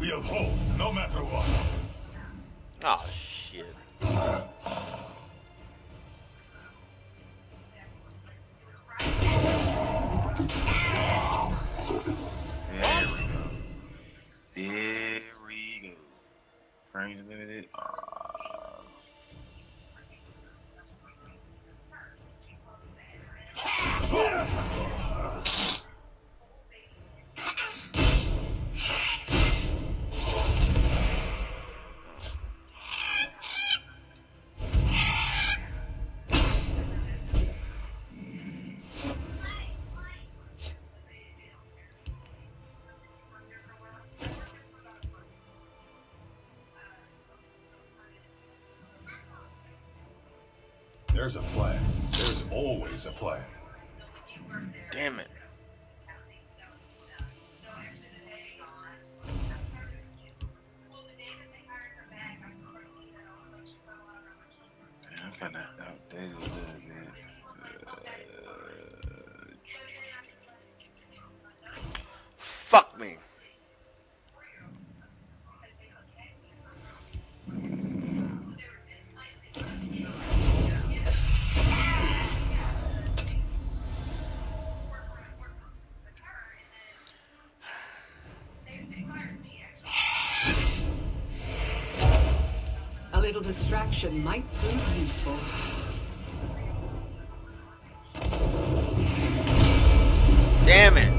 We'll hold, no matter what. Oh shit. There we go. Frames limited. There's a plan. There's always a plan. Damn it. I'm kind of outdated a little bit. Fuck me. A little distraction might prove useful. Damn it.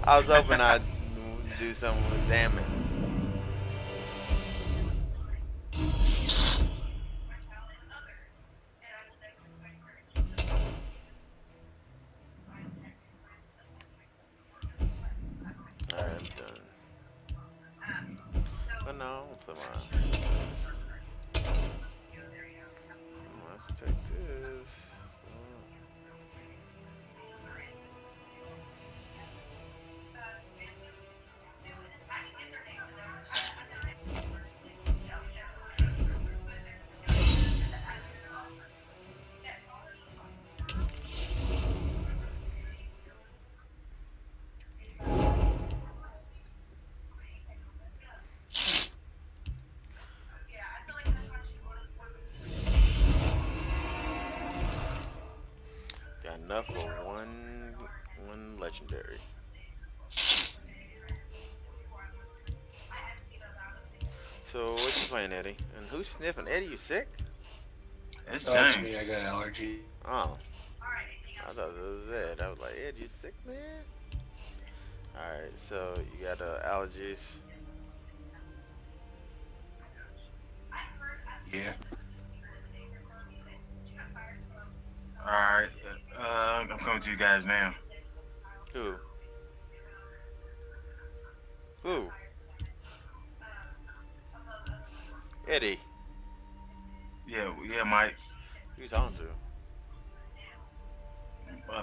I was hoping I'd do something with damn it. Alright, I'm done. But no, I'll play mine. Let's take this. Got enough for one legendary. So what you playing, Eddie? And who's sniffing? Eddie, you sick? It's That's James. me. I got an allergy. Oh. I thought it was Ed. I was like, Ed, you sick, man? Alright, so you got allergies. Yeah. Alright, I'm coming to you guys now. Who? Who? Eddie. Yeah, Mike. Who's on to?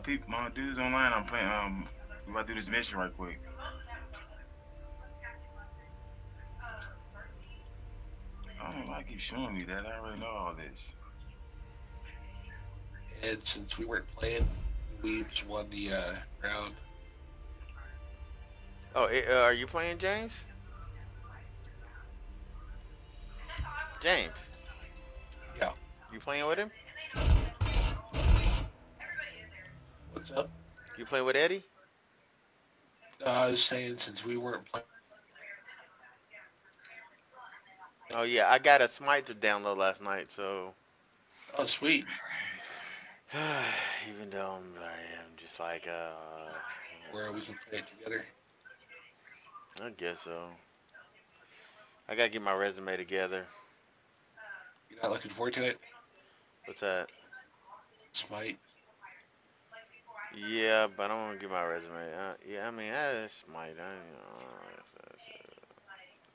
People, my dudes online. I'm playing. We about to do this mission right quick. I don't know why I keep showing me that. I already know all this. And since we weren't playing, we just won the round. Oh, are you playing, James? James. Yeah. You playing with him? What's up? You playing with Eddie? I was saying since we weren't playing. Oh yeah, I got a Smite to download last night, so. Oh, sweet. Even though I am just like Where we can play it together. I guess so. I gotta get my resume together. You're not looking forward to it? What's that? Smite. Yeah, but I don't want to get my resume. Yeah, I mean, that's Smite.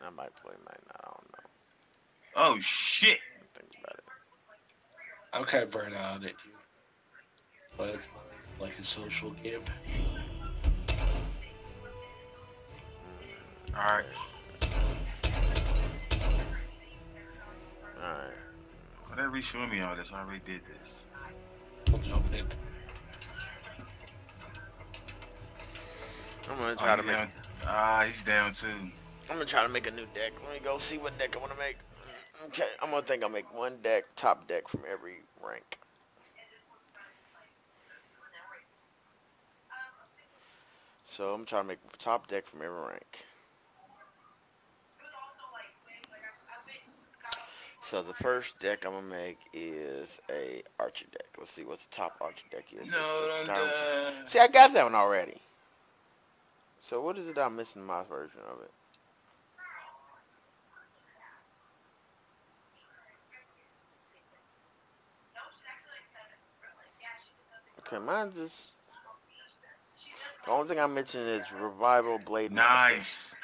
I might play, might not. I don't know. Oh shit! Think about it. I'm kind of burnt out on it too. But it's more like a social game. Alright. Alright. Whatever you showing me all this, I already did this. We'll jump in. I'm gonna try to make. He's down too. I'm gonna try to make a new deck. Let me go see what deck I want to make. Okay, I'm gonna think I'll make one deck, top deck from every rank. So I'm trying to make a top deck from every rank. So the first deck I'm gonna make is a archer deck. Let's see what the top archer deck is. No, don't See, I got that one already. So what is it I'm missing in my version of it? Okay, mine's just... The only thing I'm mentioning is Revival Blade Master. Nice.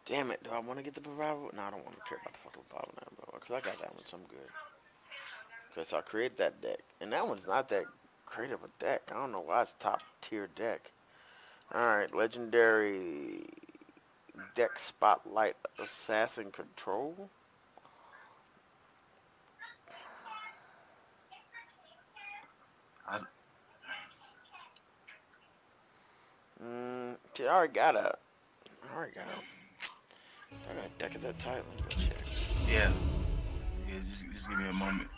Damn it, do I want to get the Revival? No, I don't want to care about the fucking Revival now, bro. Because I got that one, so I'm good. Because I created that deck. And that one's not that great of a deck. I don't know why it's top tier deck. Alright, Legendary Deck Spotlight Assassin Control. See, I already got a deck of that type. Let me go check. Yeah. Yeah, just give me a moment.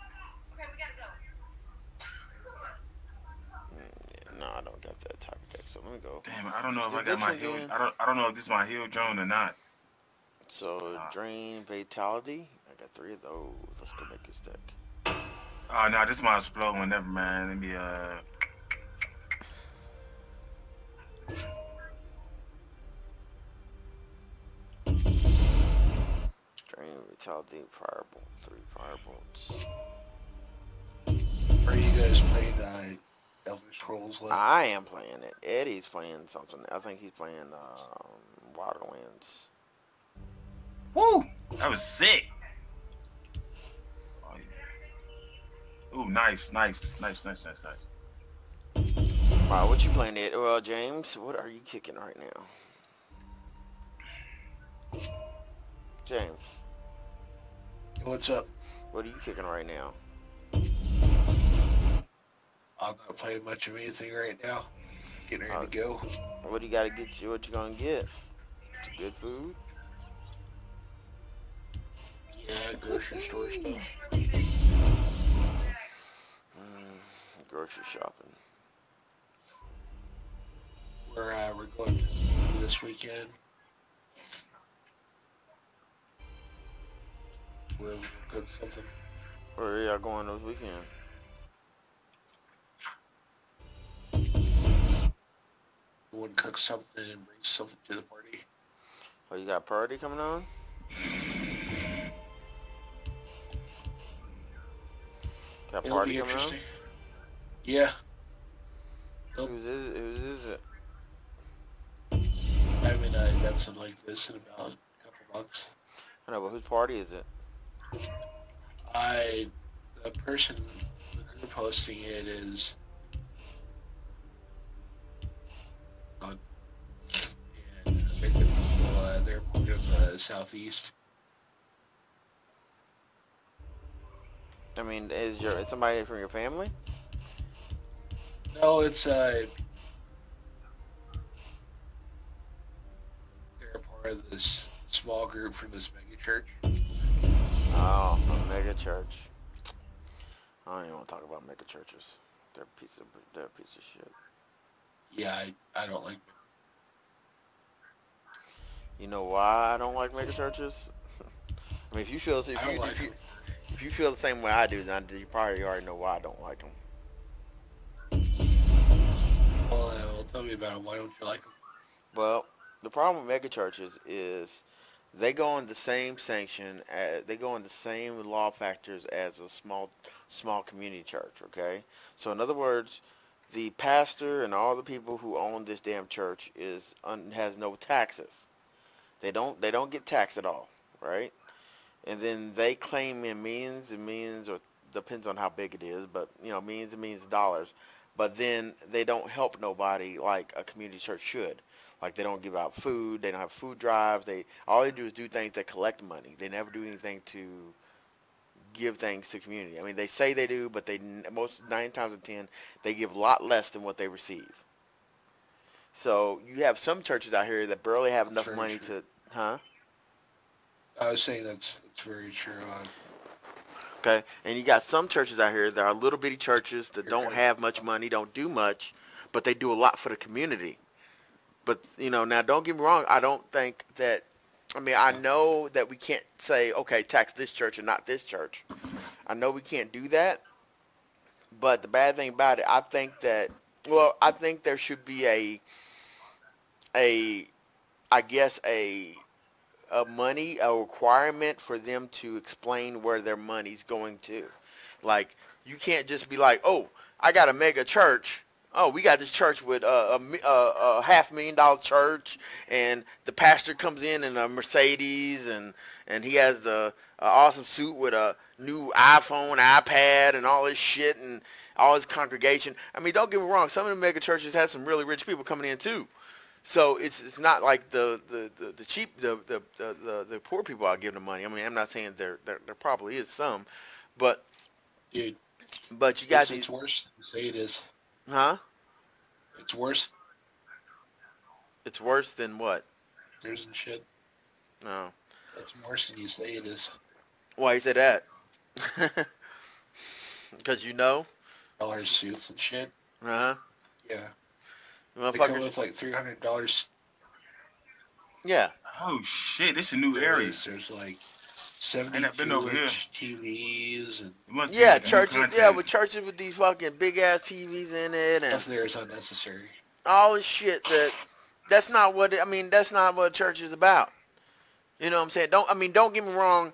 Yeah, no, I don't got that type of deck, so let me go. Damn, I don't know if Do I got this my one heal. then. I don't know if this is my heal drone or not. So, Drain Fatality. I got 3 of those. Let's go make this deck. Oh no, this is my explode one. Never mind. Let me Drain Fatality, Firebolt, 3 Firebolts. Are you guys playing Elder Scrolls? I am playing it. Eddie's playing something. I think he's playing Waterlands. Woo! That was sick. Oh, yeah. Ooh, nice. Alright, what you playing, Ed? Well, James, what are you kicking right now? James. What's up? What are you kicking right now? I'm not playing much of anything right now. Getting ready to go. What do you gotta get you? What you gonna get? Some good food? Yeah, grocery store stuff. Grocery shopping. We're going this weekend. We're gonna cook something. Where are y'all going this weekend? We'll cook something and bring something to the party. Oh, you got a party coming on? Got a It'll party be coming on? interesting. Yeah. Nope. Whose is it? I haven't done something like this in about a couple months. I know, but whose party is it? The person, the group hosting it is, and they're good people, they're part of the Southeast. I mean, is somebody from your family? No, it's they're a part of this small group from this mega church. Oh, a mega church. I don't even want to talk about mega churches. They're a piece of shit. Yeah, I don't like. You know why I don't like mega churches? I mean, if you feel if you feel the same way I do, then you probably already know why I don't like them. Well, tell me about them. Why don't you like them? Well, the problem with mega churches is they go on the same sanction, they go on the same law factors as a small community church. Okay, so in other words, the pastor and all the people who own this damn church has no taxes. They don't get taxed at all, right? And then they claim in millions and millions, or depends on how big it is, but millions and millions of dollars. But then they don't help nobody like a community church should. Like they don't give out food, they don't have food drives. All they do is do things that collect money. They never do anything to give things to community. I mean, they say they do, but 9 times out of 10 they give a lot less than what they receive. So you have some churches out here that barely have That's enough very money true. to, huh? I was saying that's very true. Okay, and you got some churches out here that are little bitty churches that You're don't kind have much money, don't do much, but they do a lot for the community. But now don't get me wrong. I don't think that. I mean, I know that we can't say, okay, tax this church and not this church. I know we can't do that. But the bad thing about it, I think that, well, I think there should be a, I guess a requirement for them to explain where their money's going to. Like, you can't just be like, oh, I got a mega church. Oh, we got this church with a $500,000 church, and the pastor comes in a Mercedes, and he has the awesome suit with a new iPhone, iPad, and all this shit, and all his congregation. I mean, don't get me wrong. Some of the mega churches have some really rich people coming in too. So it's not like the cheap the poor people are giving the money. I mean, I'm not saying there probably is some, but dude. you got It's these, worse than you say it is. huh? It's worse. It's worse than what? There's and shit. No. It's worse than you say it is. Why you say that? Because Dollar suits and shit. uh-huh. Yeah. They come Motherfuckers. with like $300. Yeah. Oh shit, this a new area. There's like Ain't that been over here? 72-inch TVs and It must be Yeah, like a new churches. Yeah, contact. with churches with these fucking big ass TVs in it and stuff there is unnecessary. all this shit that's not what I mean. That's not what church is about. You know what I'm saying? Don't get me wrong.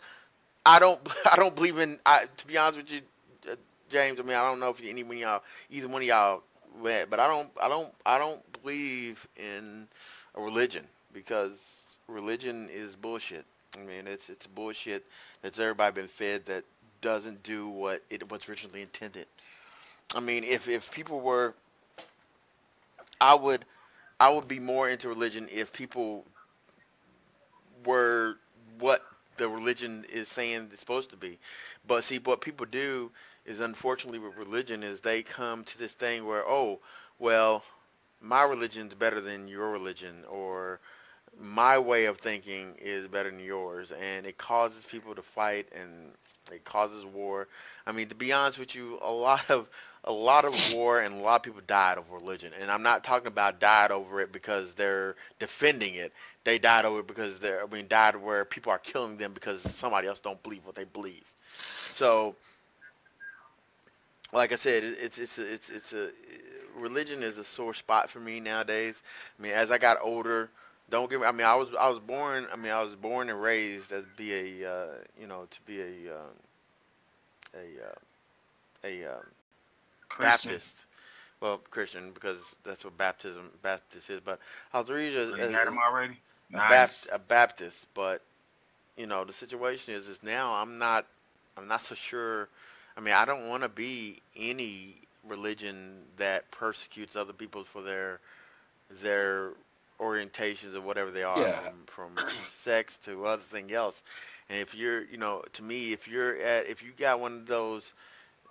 I don't I don't believe in. To be honest with you, James. I mean, I don't know if either one of y'all went, but I don't believe in a religion because religion is bullshit. I mean, it's bullshit that's everybody been fed that doesn't do what's originally intended. I mean, if people were, I would I would be more into religion if people were what the religion is saying it's supposed to be. But see, what people do is, unfortunately, with religion is they come to this thing where, oh, well, my religion's better than your religion, or my way of thinking is better than yours, and it causes people to fight, and it causes war. I mean, to be honest with you, a lot of war and a lot of people died over religion, and I'm not talking about died over it because they're defending it. They died over it because died where people are killing them because somebody else don't believe what they believe. So, like I said, it's a religion is a sore spot for me nowadays. I mean, as I got older, don't get me. I mean, I was born. I mean, I was born and raised as be to be a Christian. Baptist. Well, Christian because that's what Baptist is. But I was raised So you got him already? a, Nice. a Baptist. But the situation is now I'm not so sure. I mean, I don't want to be any religion that persecutes other people for their orientations or whatever they are, Yeah. from sex to other thing else. And if you're, to me, if you got one of those,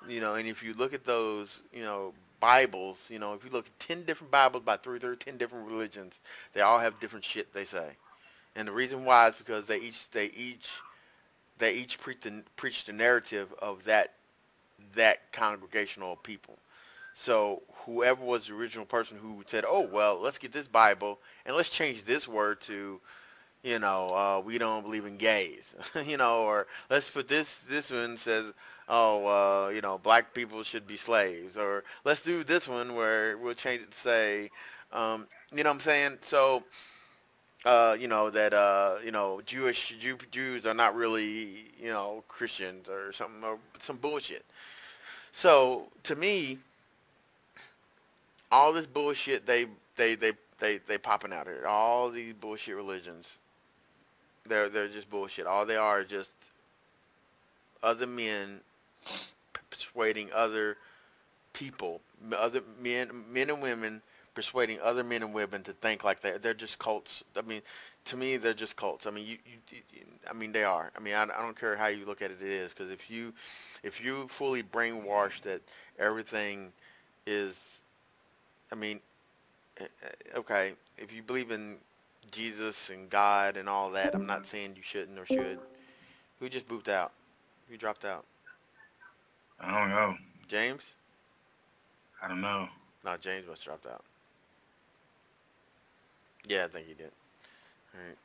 and if you look at those, Bibles, if you look at 10 different Bibles by 10 different religions, they all have different shit they say. And the reason why is because they each preach the narrative of that congregational people. So whoever was the original person who said, "Oh well, let's get this Bible and let's change this word to, we don't believe in gays," or let's put this one says, "Oh, black people should be slaves," or let's do this one where we'll change it to say, you know what I'm saying? So, Jews are not really, Christians or something, or some bullshit. So to me, all this bullshit they popping out here, all these bullshit religions, they're just bullshit. All they are is just other men persuading other people, other men and women persuading other men and women to think like they're just cults. I mean, to me, they're just cults. I mean, I mean, they are. I mean, I don't care how you look at it. It is, because if you fully brainwashed that everything is, I mean, Okay, if you believe in Jesus and God and all that, I'm not saying you shouldn't or should. Who just booped out? Who dropped out? I don't know. James? I don't know. No, James must have dropped out. Yeah, I think he did. Alright.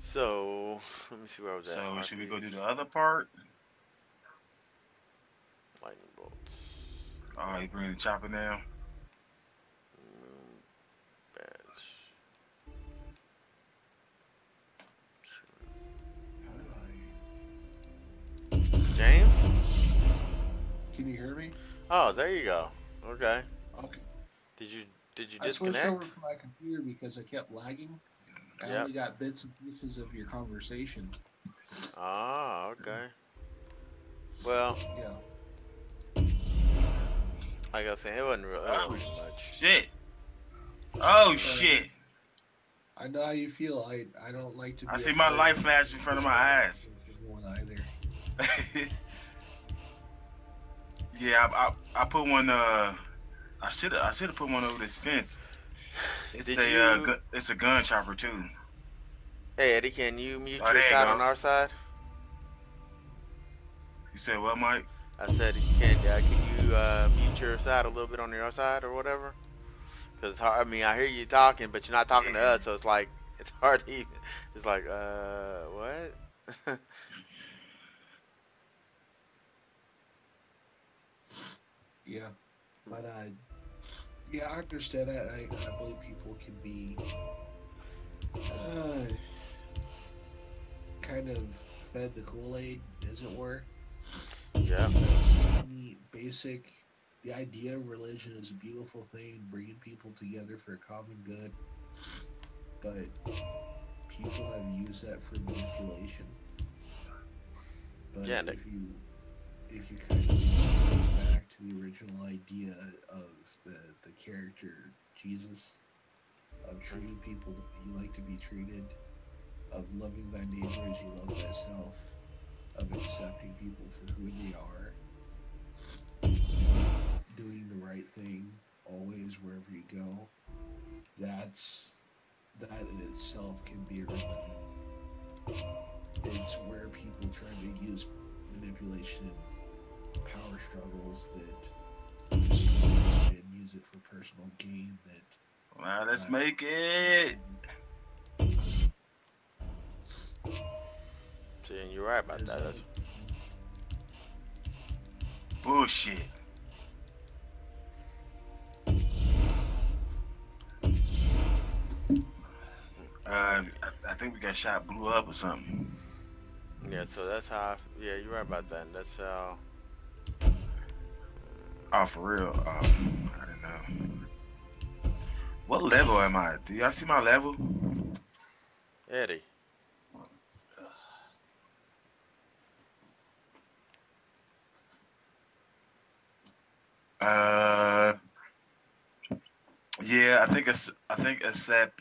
So, let me see where I was at. So should we go do RPs, the other part? lightning bolts. Oh, you bringing the chopper down? Badge. James? Can you hear me? Oh, there you go. Okay. Okay. Did you I switched over disconnect? from my computer because I kept lagging. I Yep. only got bits and pieces of your conversation. Ah, okay. Well, Yeah. like I was saying, it wasn't real. It Oh, wasn't much. shit. Oh, shit. I know how you feel. I don't like to be I see my part life of flash in front of my eyes. anyone either. Yeah, I put one. I should have put one over this fence. It's Did it's a gun chopper too. Hey, Eddie, can you mute Oh, your there you side go. on our side? You said what, Mike? I said, can you mute your side a little bit on your side or whatever? Because it's hard. I mean, I hear you talking, but you're not talking to us, so it's like it's hard to even. It's like, what? Yeah. But yeah, I understand that. I believe people can be kind of fed the Kool-Aid, as it were. Yeah. The idea of religion is a beautiful thing, bringing people together for a common good. But people have used that for manipulation. But Yeah, if you kind of go back to the original idea of the character Jesus, of treating people the way you like to be treated, of loving thy neighbor as you love thyself, of accepting people for who they are, doing the right thing always wherever you go, that in itself can be a religion. It's where people try to use manipulation and power struggles that and use it for personal gain. That Well, let's make it. See, and you're right about that. That's, Bullshit. I think we got shot, blew up or something. yeah, so that's how. Yeah, you're right about that. That's how. Oh, for real? I don't know. What level am I? Do y'all see my level? Eddie. Yeah, I think except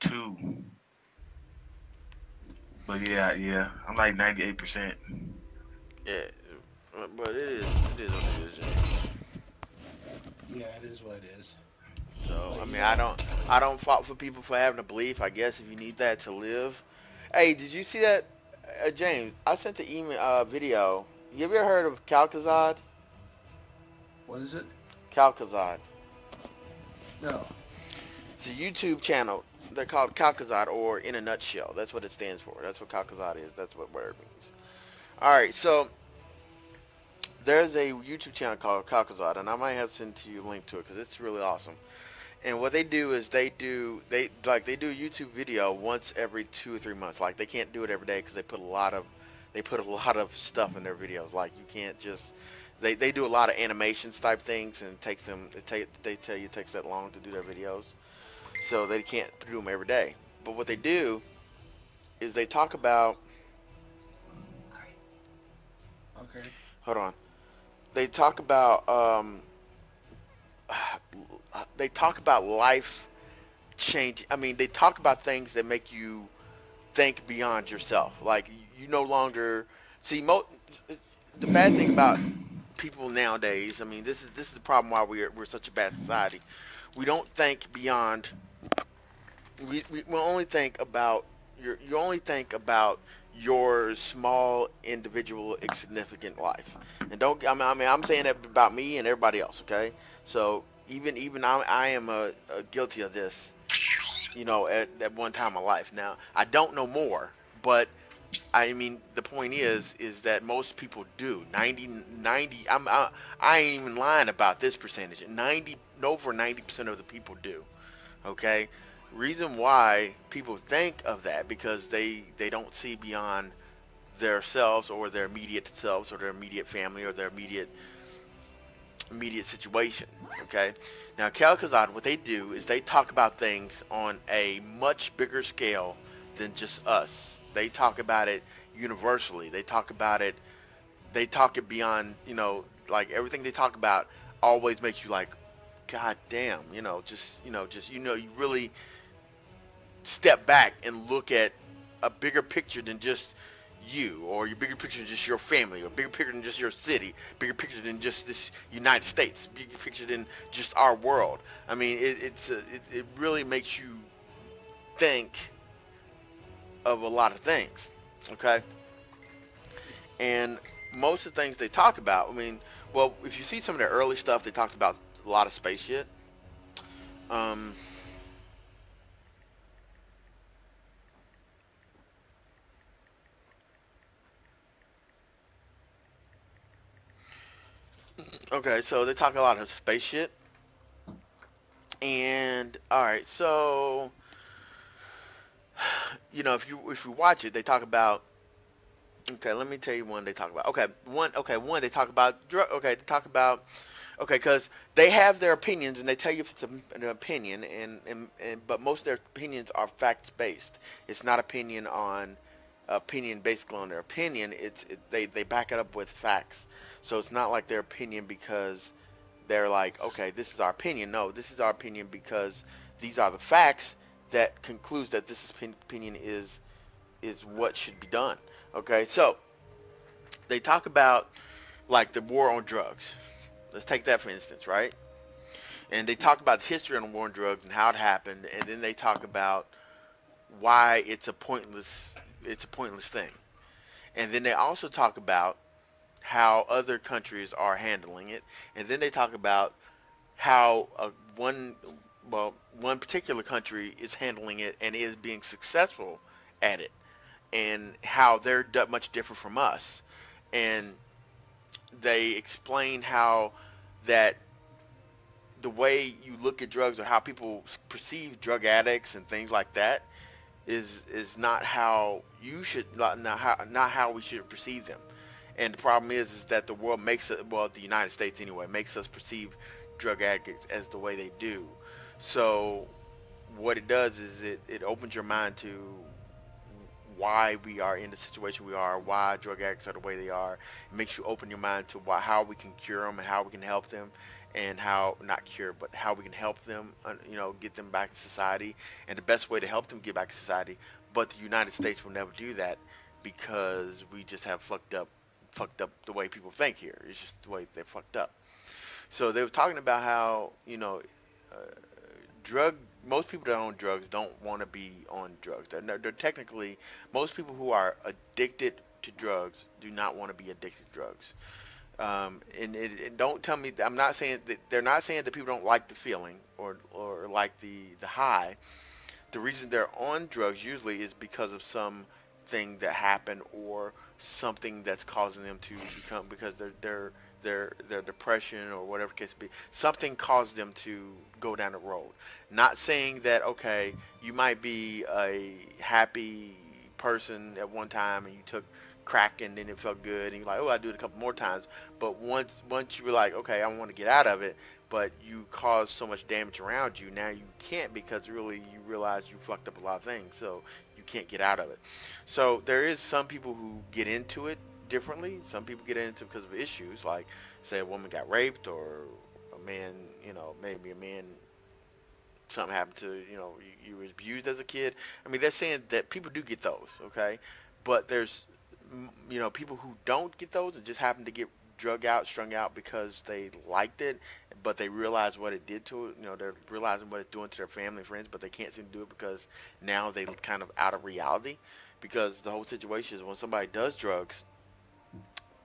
2. But yeah, I'm like 98%. Yeah, but it is what it is. James. yeah, it is what it is. So But I mean, yeah. I don't fault for people for having a belief. I guess if you need that to live. Hey, did you see that, James? I sent the email video. You ever heard of Calcazad? What is it? Calcazad. No. It's a YouTube channel. They're called Calcazad, or in a nutshell. That's what it stands for. That's what Calcazad is. That's what word means. All right, so there's a YouTube channel called Calcazad, and I might have sent to you a link to it because it's really awesome. And what they do is they do a YouTube video once every 2 or 3 months. Like they can't do it every day because they put a lot of stuff in their videos. Like you can't just they do a lot of animations type things, and it takes them they tell you it takes that long to do their videos, so they can't do them every day. But what they do is they talk about Okay. hold on. They talk about life change. I mean, they talk about things that make you think beyond yourself. Like you no longer see the bad thing about people nowadays, I mean, this is the problem why we're such a bad society. We don't think beyond. We only think about you only think about your small individual insignificant life, and don't I mean I'm saying that about me and everybody else. Okay, so even I am guilty of this, you know, at one time in my life. Now I don't know more, but I mean, the point is that most people do. 90, I ain't even lying about this percentage. Over 90% of the people do. Okay? Reason why people think of that, because they don't see beyond themselves or their immediate selves or their immediate family or their immediate situation. Okay? Now, Calcazad, what they do is they talk about things on a much bigger scale than just us. They talk about it universally. They talk it beyond, you know, like everything they talk about always makes you like, God damn, you really step back and look at a bigger picture than just you, or your bigger picture than just your family, or bigger picture than just your city, bigger picture than just this United States, bigger picture than just our world. I mean, it really makes you think of a lot of things, okay? And most of the things they talk about, I mean, well, if you see some of their early stuff, they talked about a lot of space shit. Okay, so they talk a lot of space shit. And all right, so you know, if you watch it, they talk about. Okay, let me tell you one they talk about. One they talk about drug. Okay, they talk about. Okay, because they have their opinions and they tell you if it's an opinion, but most of their opinions are facts based. It's not opinion basically on their opinion. They back it up with facts. So it's not like their opinion because they're like, okay, this is our opinion. No, this is our opinion because these are the facts that concludes that this opinion is what should be done. Okay, so they talk about like the war on drugs. Let's take that for instance, right? And they talk about the history on the war on drugs and how it happened, and then they talk about why it's a pointless thing. And then they also talk about how other countries are handling it, and then they talk about how one particular country is handling it and is being successful at it, and how they're much different from us. And they explain how that the way you look at drugs or how people perceive drug addicts and things like that is not how you should not how we should perceive them. And the problem is that the world makes it, well, the United States anyway, makes us perceive drug addicts as the way they do. So what it does is it opens your mind to why we are in the situation we are, why drug addicts are the way they are. It makes you open your mind to how we can cure them and how we can help them, and how, not cure, but how we can help them, you know, get them back to society, and the best way to help them get back to society. But the United States will never do that because we just have fucked up the way people think here. It's just the way they're fucked up. So they were talking about how, you know, most people that own drugs don't want to be on drugs. They're technically, most people who are addicted to drugs do not want to be addicted to drugs. And don't tell me, I'm not saying that, they're not saying that people don't like the feeling or like the high. The reason they're on drugs usually is because of something that happened or something that's causing them to become, because their depression or whatever case it be, something caused them to go down the road. Not saying that, okay, you might be a happy person at one time and you took crack and then it felt good and you're like, oh, I'll do it a couple more times. But once you were like, okay, I want to get out of it, but you caused so much damage around you, now you can't, because really you realize you fucked up a lot of things, so you can't get out of it. So there is some people who get into it differently. Some people get into it because of issues, like say a woman got raped, or a man, you know, maybe a man, something happened to, you know, you were abused as a kid. I mean, they're saying that people do get those, okay? But there's, you know, people who don't get those and just happen to get strung out because they liked it, but they realize what it did to it. You know, they're realizing what it's doing to their family and friends, but they can't seem to do it because now they kind of out of reality. Because the whole situation is when somebody does drugs,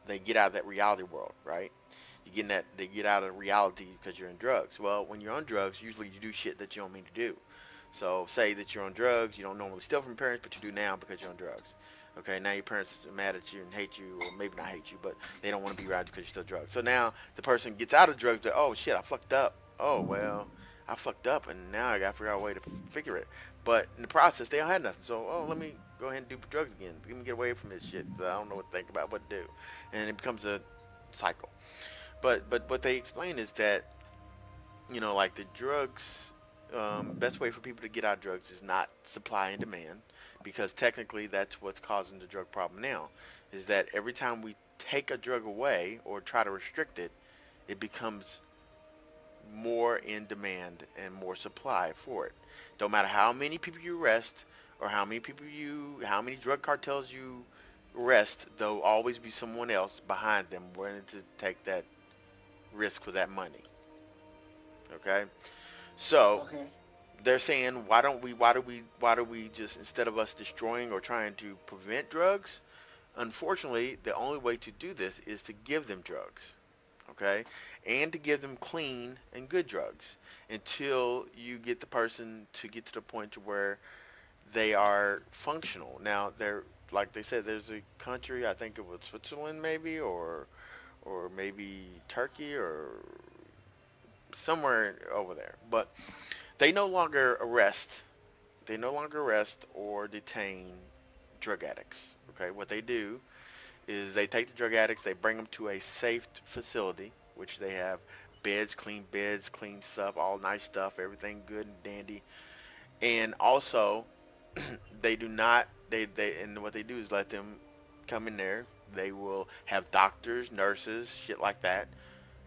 they get out of that reality world, right? You get in that, they get out of reality because you're in drugs. Well, when you're on drugs, usually you do shit that you don't mean to do. So say that you're on drugs, you don't normally steal from your parents, but you do now because you're on drugs. Okay, now your parents are mad at you and hate you, or maybe not hate you, but they don't want to be around you because you're still drugs. So now the person gets out of drugs, like, oh shit, I fucked up. Oh well, I fucked up, and now I gotta figure out a way to figure it. But in the process, they don't have nothing. So, oh, let me go ahead and do drugs again. Let me get away from this shit. I don't know what to think about, what to do, and it becomes a cycle. But what they explain is that, you know, like the drugs, best way for people to get out of drugs is not supply and demand, because technically that's what's causing the drug problem now, is that every time we take a drug away or try to restrict it, it becomes more in demand and more supply for it. Don't matter how many people you arrest or how many drug cartels you arrest, there'll always be someone else behind them willing to take that risk for that money. Okay? So Okay. they're saying, why do we just, instead of us destroying or trying to prevent drugs, unfortunately the only way to do this is to give them drugs. Okay, and to give them clean and good drugs until you get the person to get to the point to where they are functional. Now, they're, like they said, there's a country, I think it was Switzerland maybe, or maybe Turkey or somewhere over there, but they no longer arrest or detain drug addicts. Okay, what they do is they take the drug addicts, they bring them to a safe facility, which they have beds, clean stuff, all nice stuff, everything good and dandy. And also, they do not, and what they do is let them come in there. They will have doctors, nurses, shit like that,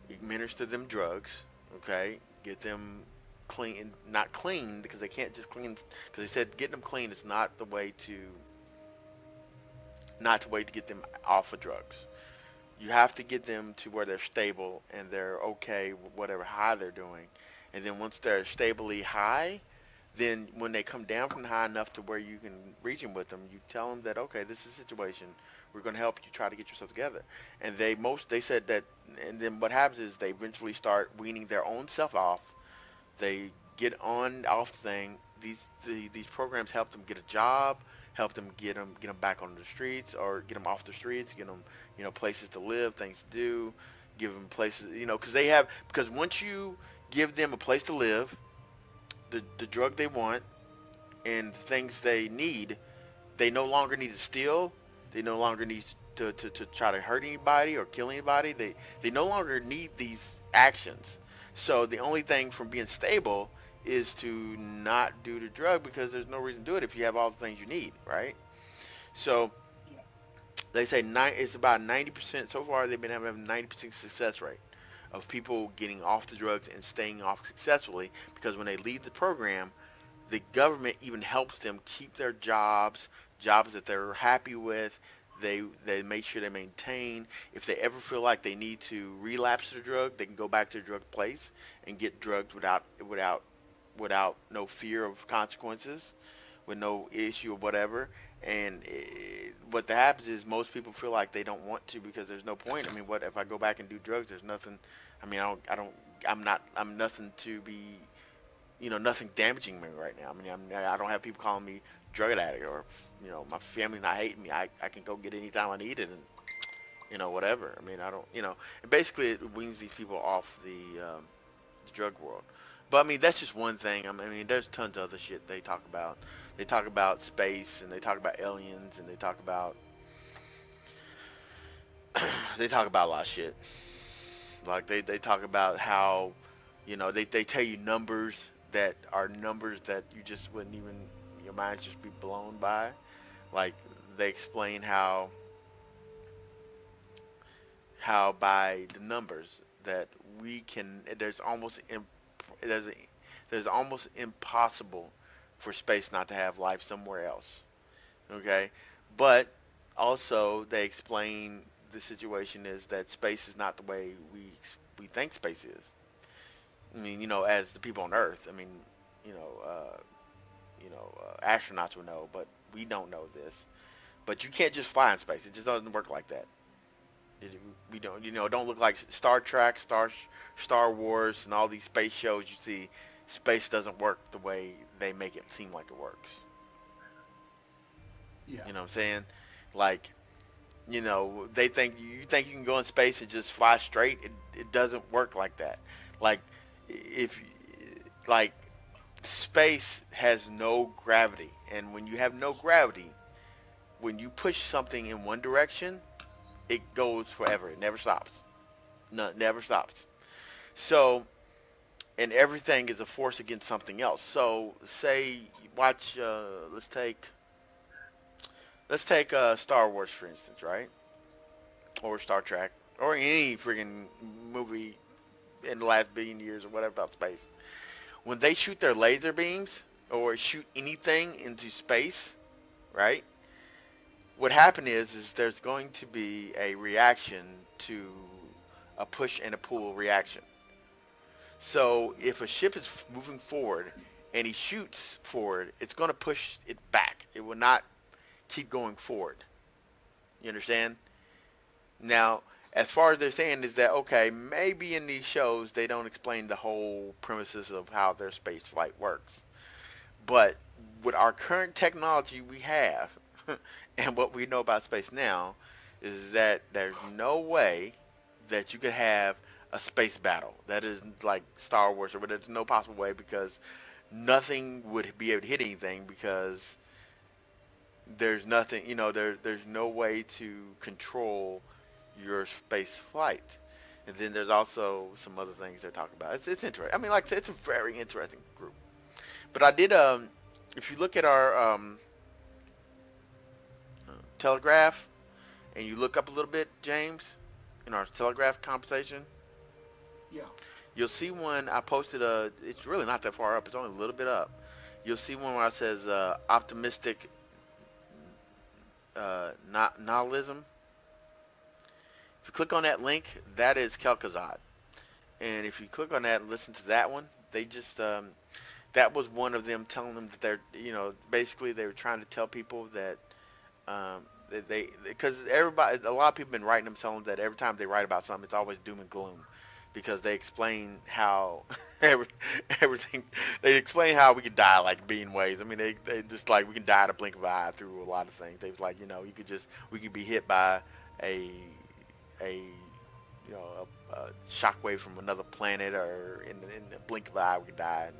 administer them drugs, okay, get them clean, not clean, because they can't just clean, because they said getting them clean is not the way to get them off of drugs. You have to get them to where they're stable and they're okay with whatever high they're doing. And then once they're stably high, then when they come down from high enough to where you can reason with them, you tell them that, okay, this is a situation. We're going to help you try to get yourself together. And they said that, and then what happens is they eventually start weaning their own self off. They get off the thing. These programs help them get a job, help them get them back on the streets, or get them off the streets, get them, you know, places to live, things to do, give them places, you know, because once you give them a place to live, the drug they want, and the things they need, they no longer need to steal, they no longer need to try to hurt anybody or kill anybody, they no longer need these actions. So the only thing from being stable is to not do the drug, because there's no reason to do it if you have all the things you need, right? So they say it's about 90%, so far they've been having a 90% success rate of people getting off the drugs and staying off successfully, because when they leave the program, the government even helps them keep their jobs that they're happy with. They make sure they maintain. If they ever feel like they need to relapse the drug, they can go back to the drug place and get drugs without no fear of consequences, with no issue or whatever. And what that happens is most people feel like they don't want to, because there's no point. I mean, what if I go back and do drugs? There's nothing. I mean, I'm nothing to be, you know, nothing damaging me right now. I mean, I don't have people calling me drug addict, or, you know, my family's not hating me. I can go get it anytime I need it, and, you know, whatever. I mean, I don't, you know, and basically it weans these people off the drug world. But I mean, that's just one thing. I mean, there's tons of other shit they talk about. They talk about space, and they talk about aliens, and they talk about a lot of shit. Like they talk about how, you know, they tell you numbers that are numbers that you just wouldn't even, your mind just be blown by. Like they explain how by the numbers that we can, there's almost impossible for space not to have life somewhere else. Okay, but also they explain the situation is that space is not the way we think space is. I mean, you know, as the people on Earth, I mean, you know, astronauts will know, but we don't know this. But you can't just fly in space. It just doesn't work like that. We don't, you know, don't look like Star Trek, Star Wars, and all these space shows you see. Space doesn't work the way they make it seem like it works. Yeah. You know what I'm saying? Like, you know, you think you can go in space and just fly straight. It doesn't work like that. Like, if like space has no gravity, and when you have no gravity, when you push something in one direction, it goes forever. It never stops. No, it never stops. So, and everything is a force against something else. So, say, watch, let's take Star Wars, for instance, right? Or Star Trek, or any freaking movie in the last billion years or whatever about space. When they shoot their laser beams or shoot anything into space, right? What happened is there's going to be a reaction to a push and a pull reaction. So if a ship is moving forward and he shoots forward, it's going to push it back. It will not keep going forward. You understand? Now, as far as they're saying is that, okay, maybe in these shows they don't explain the whole premises of how their space flight works. But with our current technology we have, and what we know about space now, is that there's no way that you could have a space battle. That is like Star Wars, or but there's no possible way, because nothing would be able to hit anything, because there's nothing, you know, there's no way to control your space flight. And then there's also some other things they're talking about. It's interesting. I mean, like I said, it's a very interesting group. But I did, if you look at our Telegraph, and you look up a little bit, James, in our Telegraph conversation, Yeah. you'll see one I posted. It's really not that far up. It's only a little bit up. You'll see one where it says optimistic nihilism. If you click on that link, that is Kel'Thuzad. And if you click on that and listen to that one, they just that was one of them telling them that they're, you know, basically they were trying to tell people that because everybody, a lot of people have been writing them, telling them that every time they write about something, it's always doom and gloom, because they explain how everything, they explain how we could die like a billion ways. I mean, they just like, we can die in a blink of an eye through a lot of things. They was like, you know, we could be hit by a shockwave from another planet, or in the blink of an eye we could die, and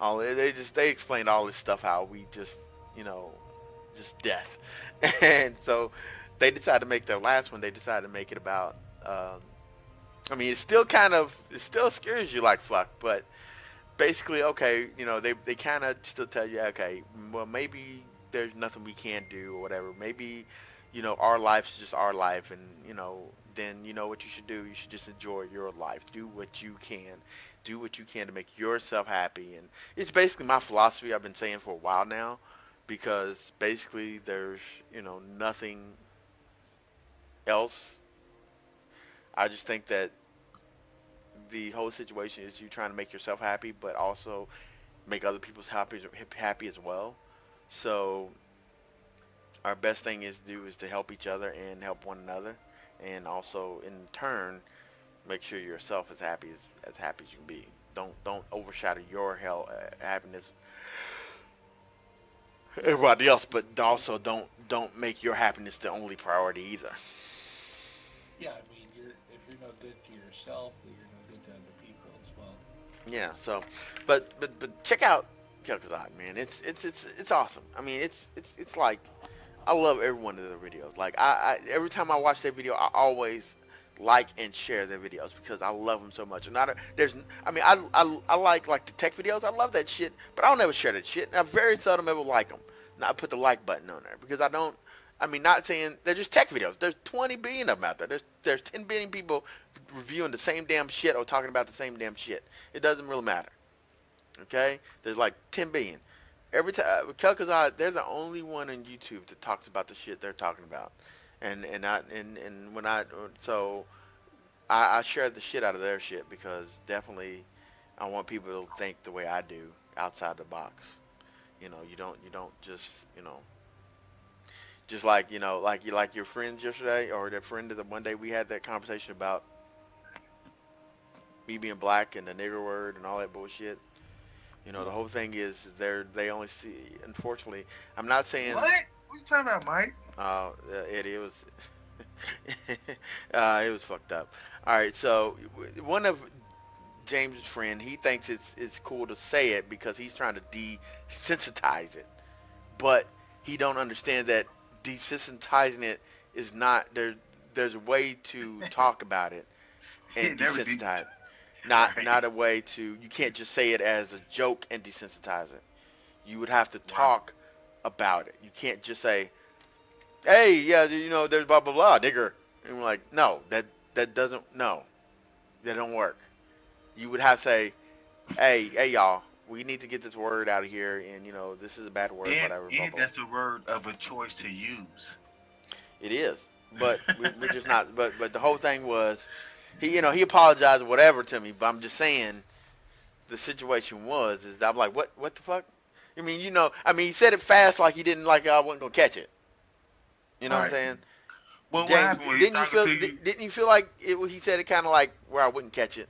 all. They explained all this stuff, how we just, you know, just death. And so they decided to make their last one, they decided to make it about, I mean, it still scares you like fuck, but basically, okay, you know, they kind of still tell you, okay, well, maybe there's nothing we can do or whatever. Maybe, you know, our life's just our life, and, you know, then you know what you should do. You should just enjoy your life. Do what you can. Do what you can to make yourself happy. And it's basically my philosophy I've been saying for a while now, because basically there's, you know, nothing else. I just think that the whole situation is you trying to make yourself happy, but also make other people's happy as well. So our best thing is to help each other and help one another, and also in turn make sure yourself as happy as you can be. Don't overshadow your happiness everybody else, but also don't make your happiness the only priority either. Yeah, I mean, if you're no good to yourself, then you're no good to other people as well. Yeah. So, but check out Kel'Thuzad, man. It's awesome. I mean, it's like, I love every one of their videos. Like I every time I watch their video, I always like and share their videos, because I love them so much. And I like the tech videos. I love that shit, but I don't ever share that shit. And I very seldom ever like them. And I put the like button on there, because not saying they're just tech videos. There's 20 billion of them out there. There's 10 billion people reviewing the same damn shit or talking about the same damn shit. It doesn't really matter. Okay? There's like 10 billion. Every time Kel'Thuzad, they're the only one on YouTube that talks about the shit they're talking about. and when I share the shit out of their shit because definitely I want people to think the way I do outside the box. You don't just, just like, like your friends yesterday, or that friend of the one day we had that conversation about me being black and the nigger word and all that bullshit. The whole thing is they only see, unfortunately, I'm not saying, What? What you talking about, Mike? Eddie, it was, it was fucked up. All right, so one of James' friend, he thinks it's cool to say it because he's trying to desensitize it, but he don't understand that desensitizing it is not there. There's a way to talk about it and Never did. desensitize it. Not Right. not a way to, you can't just say it as a joke and desensitize it. You would have to talk about it. You can't just say, hey, yeah, there's blah blah blah, nigger. And we're like, no, that doesn't, no, that don't work. You would have to say, hey y'all, we need to get this word out of here, and this is a bad word, whatever. Blah, And blah. that's a word of a choice to use. It is, but we're just not. But the whole thing was, he apologized or whatever to me, but I'm just saying, the situation is I'm like, what the fuck? I mean, he said it fast, like he didn't, like I wasn't gonna catch it. You know what I'm Right. saying? Well, what James, happened when he didn't you talking feel to you? didn't you feel like he said it kind of like where I wouldn't catch it,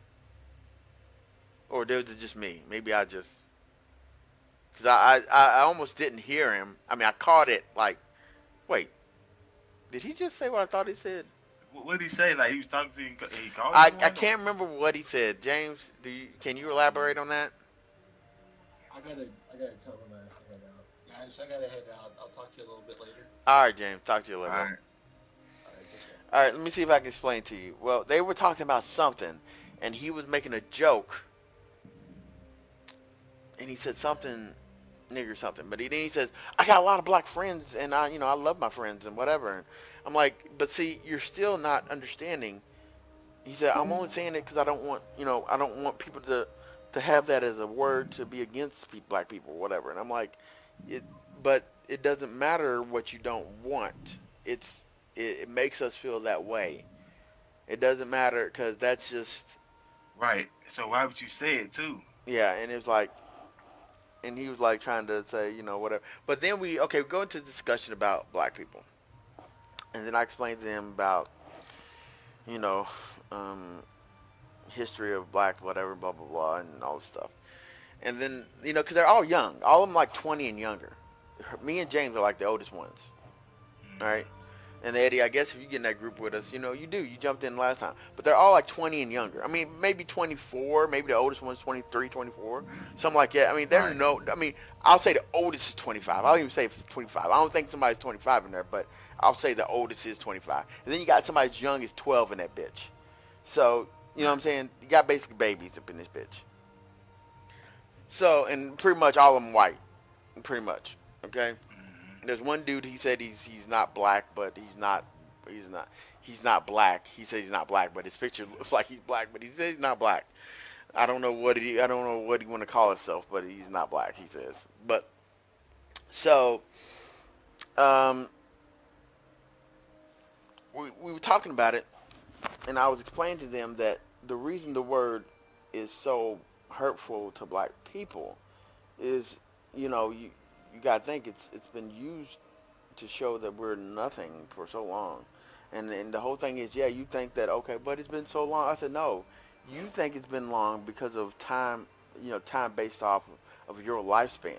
or was it just me? Maybe I just, because I almost didn't hear him. I mean, I caught it like, wait, did he just say what I thought he said? What did he say? Like he was talking to you, and he called I you one? can't remember what he said. James, can you elaborate on that? I gotta tell them I have to head out. Guys, I gotta head out. I'll talk to you a little bit later. All right, James, talk to you All later. right. Alright, take care. All right, let me see if I can explain to you. Well, they were talking about something, and he was making a joke, and he said something, nigger something, but then he says, I got a lot of black friends, and I love my friends and whatever. And I'm like, but see, you're still not understanding. He said, I'm only saying it because I don't want people to have that as a word to be against black people or whatever. And I'm like, but it doesn't matter what you don't want. It makes us feel that way. It doesn't matter because that's just, Right. So why would you say it too? yeah. And it was like, and he was like trying to say, whatever. But then we go into discussion about black people. And then I explained to them about, you know, history of black, whatever, blah, blah, blah, and all this stuff. And then, because they're all young. All of them like 20 and younger. Me and James are like the oldest ones. All right? And Eddie, I guess if you get in that group with us, you do. You jumped in last time. But they're all like 20 and younger. I mean, maybe 24. Maybe the oldest one's 23, 24. Something like that. I mean, I'll say the oldest is 25. I'll even say if it's 25. I don't think somebody's 25 in there, but I'll say the oldest is 25. And then you got somebody as young as 12 in that bitch. So, you know what I'm saying? You got basically babies up in this bitch. So, and pretty much all of them white. Pretty much. Okay? There's one dude, he said he's not black, but he's not black. He said he's not black, but his picture looks like he's black, but he says he's not black. I don't know what he want to call himself, but he's not black, he says. But so we were talking about it, and I was explaining to them that the reason the word is so hurtful to black people is, you got to think it's been used to show that we're nothing for so long. And the whole thing is, yeah, you think that, okay, but it's been so long. I said, no, you think it's been long because of time, time based off of your lifespan,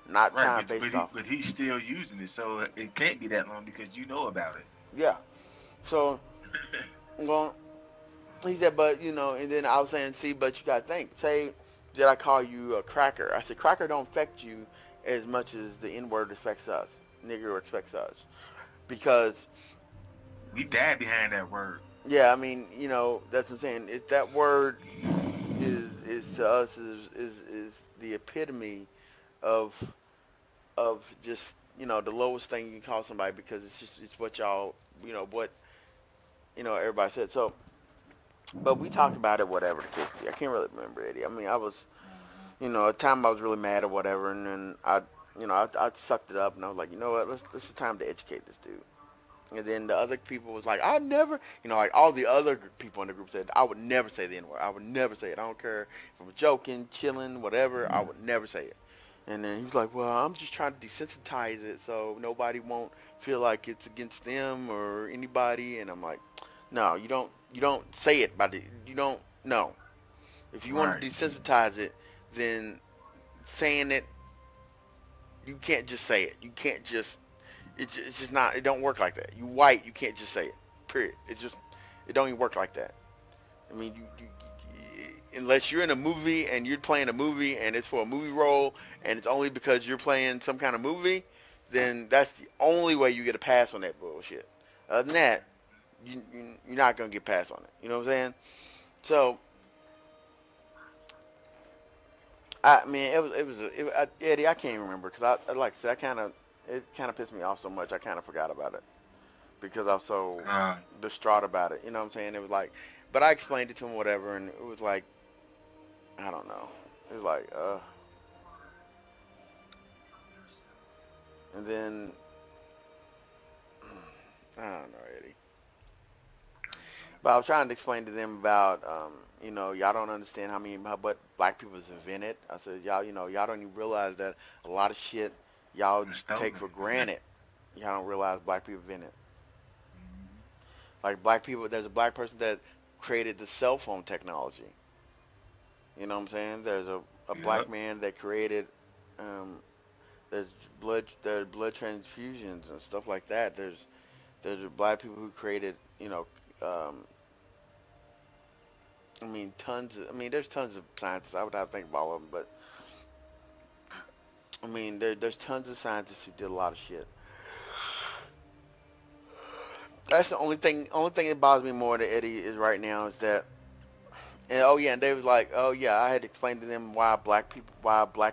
not time based off. But he's still using it, so it can't be that long because you know about it. Yeah. So, well, he said, but, and then I was saying, see, but you got to think. Say, did I call you a cracker? I said, cracker don't affect you as much as the N-word affects us. Nigger affects us. Because we died behind that word. Yeah, I mean, that's what I'm saying. If that word is to us is the epitome of just, the lowest thing you can call somebody, because it's what y'all, what everybody said. So, but we talked about it, whatever the case be. I can't really remember, Eddie. I mean, I was, a time I was really mad or whatever, and then I sucked it up, and I was like, you know what, let's it's time to educate this dude. And then the other people was like, I never, you know, like all the other people in the group said, I would never say the N-word. I would never say it. I don't care if I'm joking, chilling, whatever. I would never say it. And then he was like, well, I'm just trying to desensitize it so nobody won't feel like it's against them or anybody. And I'm like, no, you don't say it you don't, no. If you want to desensitize it, then saying it, you can't just say it. You can't just, it's just not, it don't work like that. You white, you can't just say it, period. It don't even work like that. I mean, unless you're in a movie and you're playing a movie and it's for a movie role and it's only because you're playing some kind of movie, then that's the only way you get a pass on that bullshit. Other than that, you're not going to get passed on it. You know what I'm saying? So, I mean, Eddie, I can't even remember because like I said, it kind of pissed me off so much I kind of forgot about it because I was so distraught about it. You know what I'm saying? It was like, but I explained it to him, whatever, and it was like, I don't know. It was like, and then I don't know, Eddie. But I was trying to explain to them about, you know, y'all don't understand what black people has invented. I said, y'all, you know, y'all don't even realize that a lot of shit y'all take for granted. Y'all don't realize black people invented. Like black people, there's a black person that created the cell phone technology. You know what I'm saying? There's a black man that created, there's blood transfusions and stuff like that. There's black people who created, you know, I mean, there's tons of scientists. I would have to think about all of them, but I mean, there's tons of scientists who did a lot of shit. That's the only thing that bothers me more that Eddie is right now is that, and oh yeah, and they was like, oh yeah, I had to explain to them why black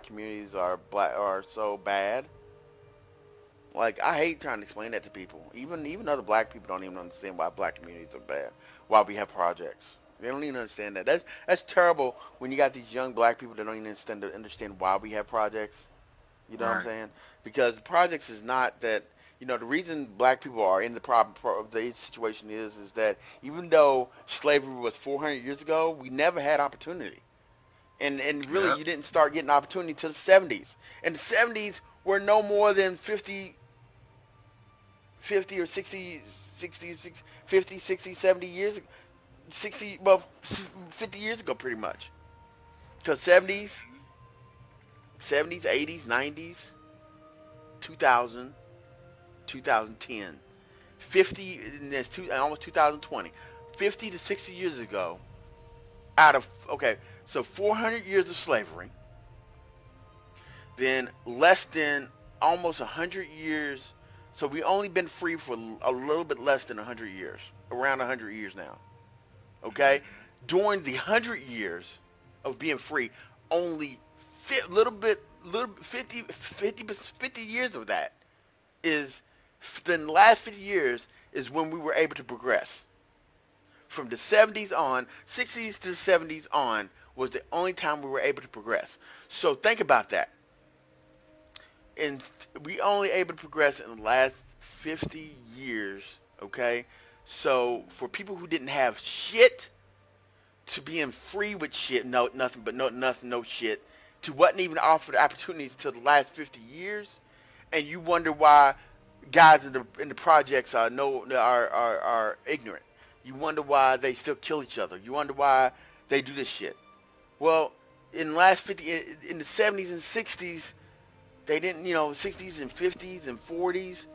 communities are so bad. Like, I hate trying to explain that to people. Even other black people don't even understand why black communities are bad. Why we have projects. They don't even understand that. That's terrible when you got these young black people that don't even understand why we have projects. You know what I'm saying? Because projects is not that, you know, the reason black people are in the situation is that even though slavery was 400 years ago, we never had opportunity. And really, you didn't start getting opportunity until the 70s. And the 70s were no more than 50 or 60, 50, 60, 70 years, 50 years ago pretty much. Because 70s, 80s, 90s, 2000, 2010, 50, and there's almost 2020. 50 to 60 years ago, so 400 years of slavery, then less than almost 100 years. So we only been free for a little bit less than 100 years, around 100 years now. Okay? During the 100 years of being free, only 50 years of that is, the last 50 years is when we were able to progress. From the 70s on, 60s to the 70s on, was the only time we were able to progress. So think about that. And we only able to progress in the last 50 years, okay? So for people who didn't have shit, to being free with shit, no shit, to wasn't even offered opportunities till the last 50 years, and you wonder why guys in the projects are ignorant. You wonder why they still kill each other. You wonder why they do this shit. Well, in the last in the 70s and 60s, they didn't, 60s and 50s and 40s,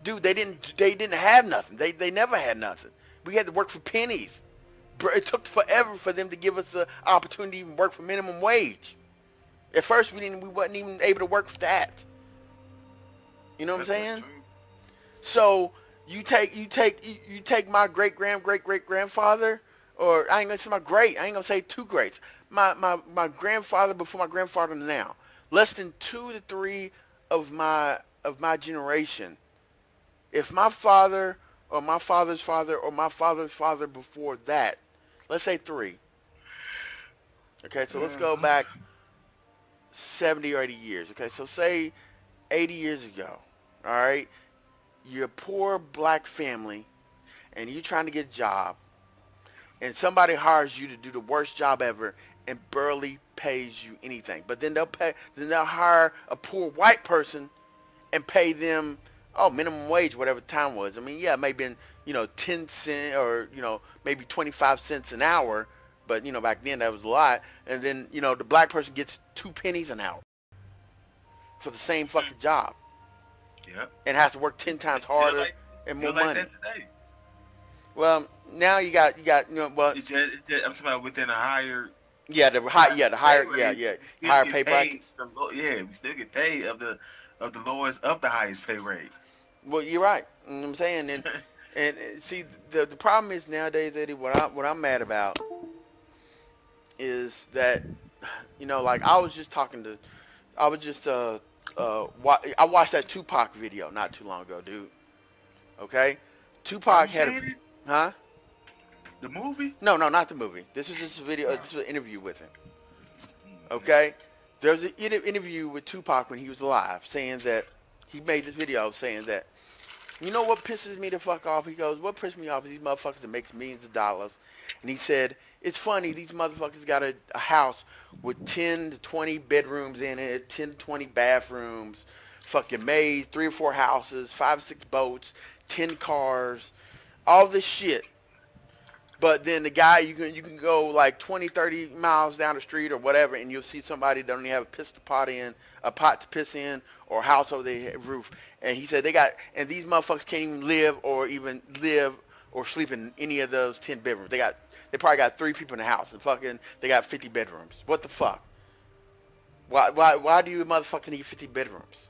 dude, they didn't have nothing. They never had nothing. We had to work for pennies. It took forever for them to give us the opportunity to even work for minimum wage. At first, we wasn't even able to work for that. You know what I'm saying? So you take my great grandfather, or I ain't gonna say my great. I ain't gonna say two greats. My grandfather before my grandfather now. Less than 2 to 3 of my generation. If my father or my father's father or my father's father before that, let's say 3. Okay, so let's go back 70 or 80 years. Okay, so say 80 years ago. All right, you're a poor black family, and you're trying to get a job, and somebody hires you to do the worst job ever and barely pays you anything. But then they'll hire a poor white person and pay them, minimum wage, whatever the time was. I mean, yeah, maybe 10 cents or, maybe 25 cents an hour. But, back then that was a lot. And then, the black person gets 2 pennies an hour for the same fucking job. Yep. And has to work 10 times harder and more money. That today. Well, now you got, well. It's just, I'm talking about within a higher. Yeah, the higher higher pay brackets. We still get paid of the lowest of the highest pay rate. Well, you're right. You know what I'm saying? And see, the problem is nowadays, Eddie, what I'm mad about is that, like I was just I watched that Tupac video not too long ago, dude. Okay? Tupac had huh? The movie? No, not the movie. This is just a video. This is an interview with him. Okay? There's an interview with Tupac when he was alive, saying that he made this video saying that, you know what pisses me the fuck off? He goes, what pisses me off is these motherfuckers that makes millions of dollars. And he said, it's funny, these motherfuckers got a house with 10 to 20 bedrooms in it, 10 to 20 bathrooms, fucking maids, 3 or 4 houses, 5 or 6 boats, 10 cars, all this shit. But then the guy, you can go like 20, 30 miles down the street or whatever, and you'll see somebody that don't even have a pot to piss in, or a house over their roof. And he said and these motherfuckers can't even live or sleep in any of those 10 bedrooms. They probably got 3 people in the house, and fucking they got 50 bedrooms. What the fuck? Why do you motherfucking need 50 bedrooms?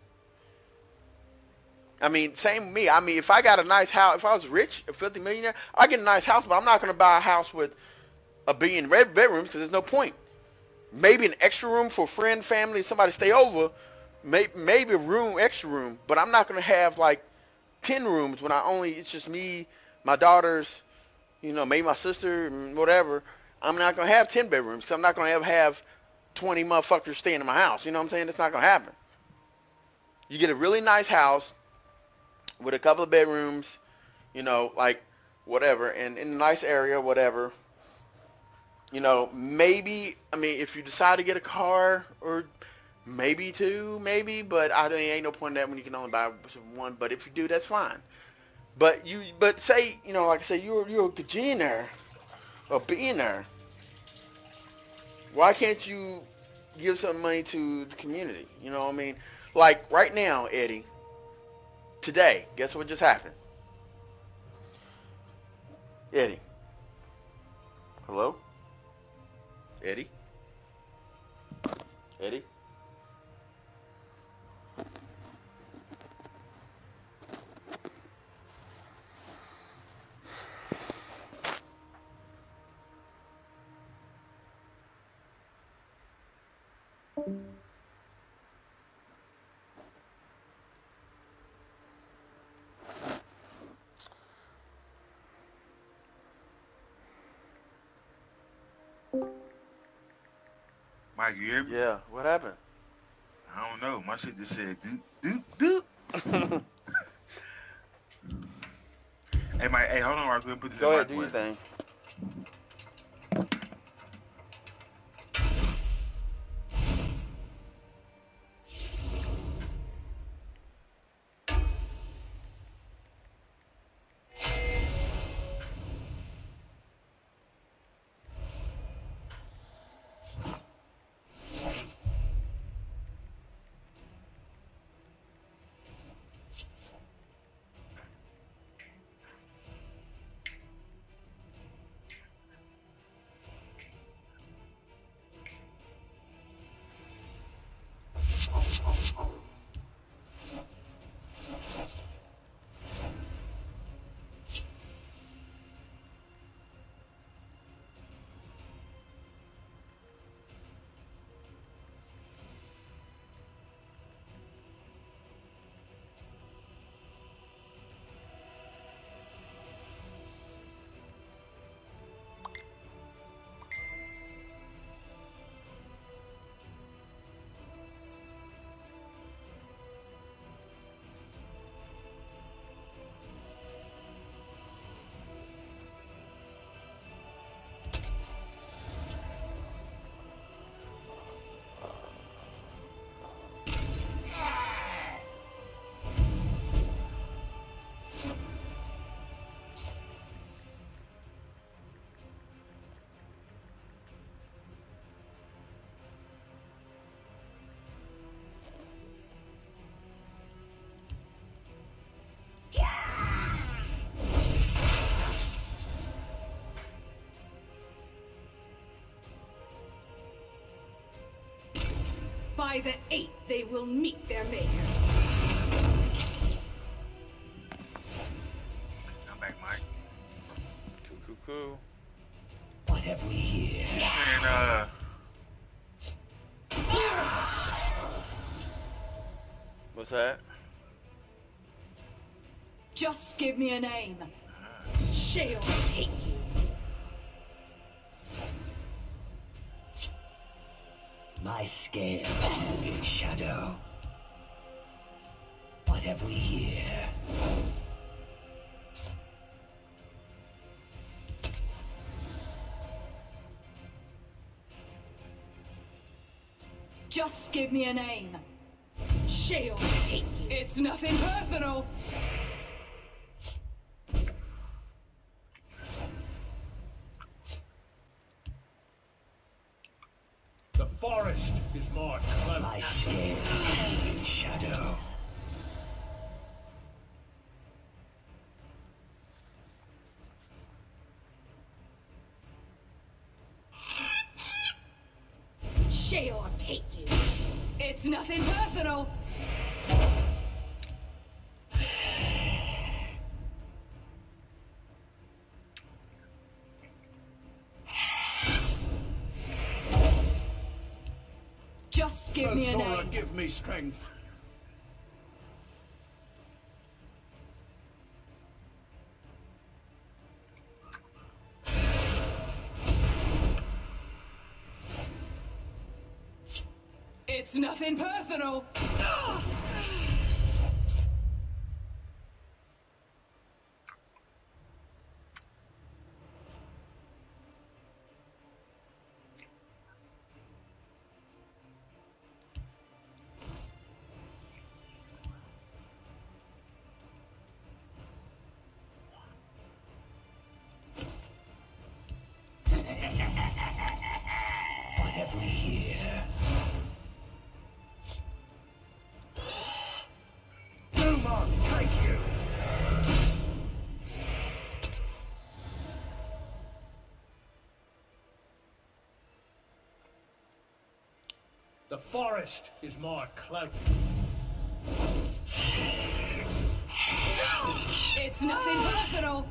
I mean, same with me. I mean, if I got a nice house, if I was rich, a filthy millionaire, I get a nice house, but I'm not going to buy a house with a billion bedrooms because there's no point. Maybe an extra room for a friend, family, somebody stay over, maybe a extra room, but I'm not going to have like 10 rooms when it's just me, my daughters, maybe my sister, whatever. I'm not going to have 10 bedrooms because I'm not going to have 20 motherfuckers staying in my house. You know what I'm saying? That's not going to happen. You get a really nice house with a couple of bedrooms, like whatever, and in a nice area, whatever. Maybe, I mean, if you decide to get a car or maybe 2, but ain't no point in that when you can only buy 1. But if you do, that's fine. But say, like I said, you're a gajillionaire or billionaire. Why can't you give some money to the community? You know what I mean? Like right now, Eddie, today, guess what just happened? Eddie. Hello? Eddie? Eddie? Mike, you hear me? Yeah, what happened? I don't know. My shit just said doop, doop, doop. Hey, Mike, hold on, I'm put this Go in ahead, my do your thing. By the 8th, they will meet their makers. I'm back, Mike. Cool. What have we here? And What's that? Just give me a name. Shale take you. My scales move in shadow. What have we here? Just give me a name. Shale take you. It's nothing personal. The forest is my cloak. My scales move in shadow. Shale take you. It's nothing personal. Just give me a name. Give me strength. It's nothing personal. What have we here? Dumont, take you. The forest is my cloak. It's nothing personal.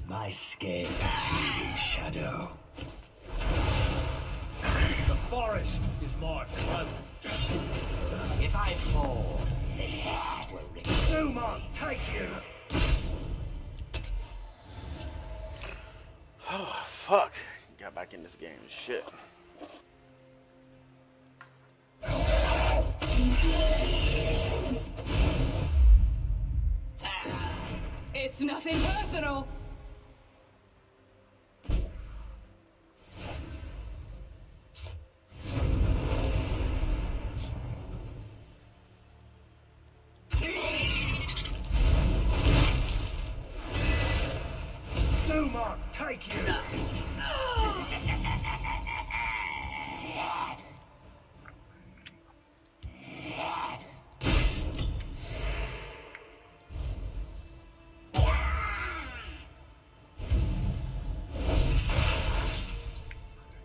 My scales move in shadow. The forest is my cloak. If I fall, the mist will reach. Dumont, take you. Oh, fuck. Got back in this game. Shit. It's nothing personal. Dumont, take you.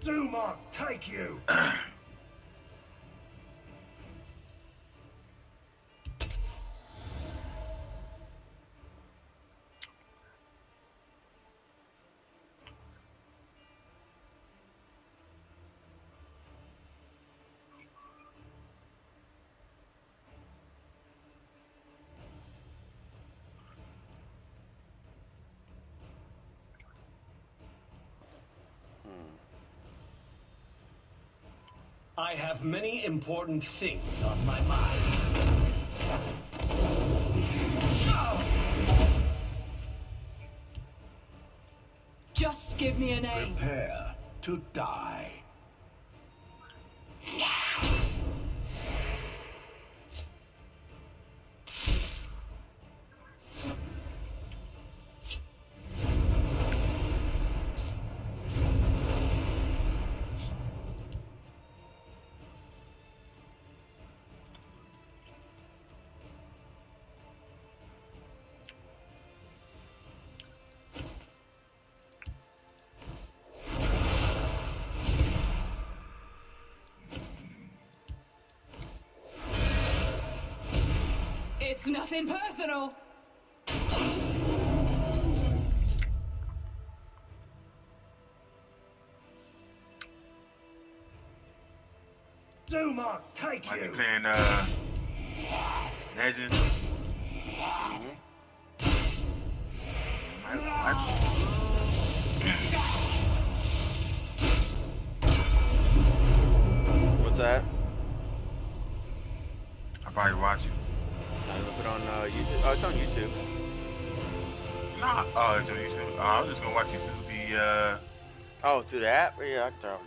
Dumont, take you. I have many important things on my mind. Just give me a name. Prepare to die. It's nothing personal. Zuma, take Might be you. playing Legens. What's that? I'll probably watch it. I'm gonna put on YouTube. Oh, it's on YouTube. Nah. Oh, it's on YouTube. I was just gonna watch it through the Oh, through the app? Yeah, I can turn off